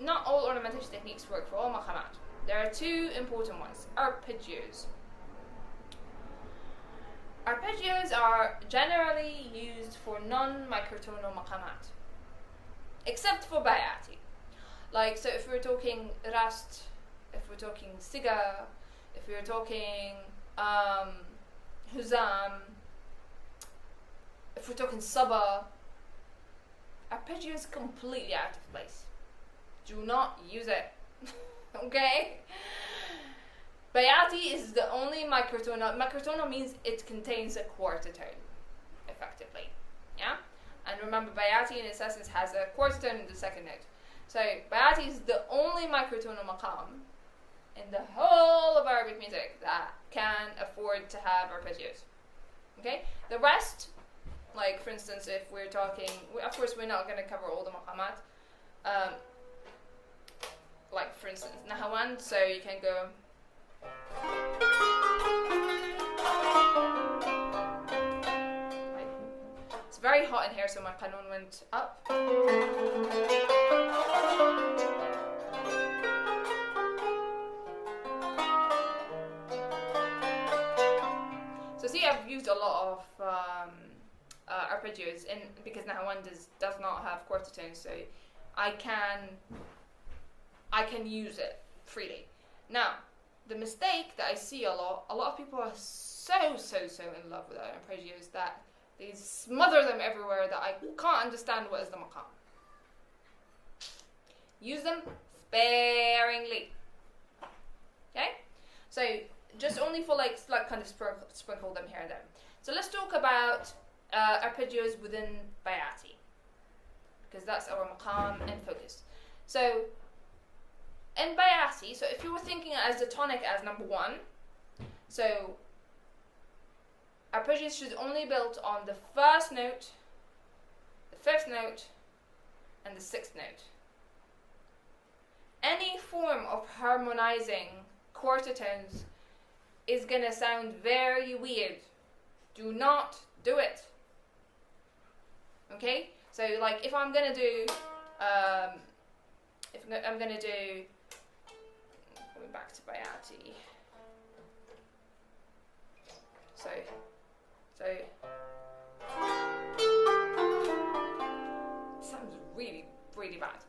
not all ornamentation techniques work for all maqamat. There are two important ones. Arpeggios. Arpeggios are generally used for non-microtonal maqamat, except for bayati. Like, so if we're talking rast, if we're talking siga, if we're talking huzam, if we're talking saba, arpeggio is completely out of place. Do not use it. Okay? Bayati is the only microtonal. Microtonal means it contains a quarter tone, effectively. Yeah? And remember, bayati in its essence has a quarter tone in the second note. So bayati is the only microtonal maqam in the whole of Arabic music that can afford to have arpeggios. Okay? The rest, like for instance, if we're talking, of course we're not going to cover all the maqamat. Like for instance, Nahawand, so you can go. Right. It's very hot in here, so my qanon went up. So see, I've used a lot of arpeggios because Nahawand does not have quarter tones, so I can use it freely. Now, the mistake that I see a lot of people are so in love with arpeggios that they smother them everywhere that I can't understand what is the maqam. Use them sparingly. Okay? So, just only for like kind of sprinkle them here and there. So let's talk about arpeggios within bayati, because that's our maqam and focus. So, in bayati, so if you were thinking as the tonic as number one, so arpeggios should only be built on the first note, the fifth note, and the sixth note. Any form of harmonizing quarter tones is gonna sound very weird. Do not do it. Okay? So like if I'm gonna do going back to bayati. So it sounds really bad.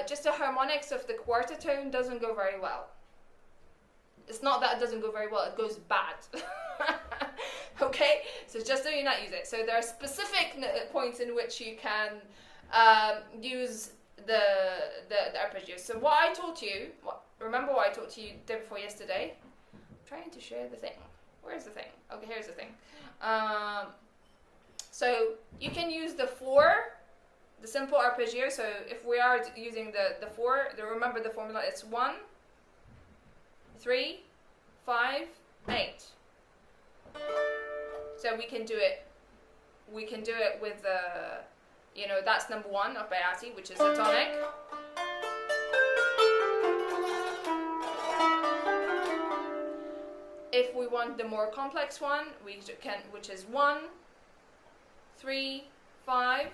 Just the harmonics of the quarter tone doesn't go very well. It's not that it doesn't go very well, it goes bad. Okay? So just so you not use it. So there are specific points in which you can use the arpeggios. So what I taught you, remember what I taught you the day before yesterday? I'm trying to share the thing. Where's the thing? Okay, here's the thing. So you can use the simple arpeggio. So if we are using the four, remember the formula, it's 1, 3, 5, 8. So we can do it with that's number one of bayati, which is a tonic. If we want the more complex one, which is 1, 3, 5,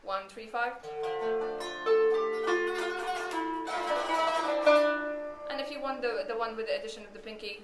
1, 3, 5. And if you want the one with the addition of the pinky.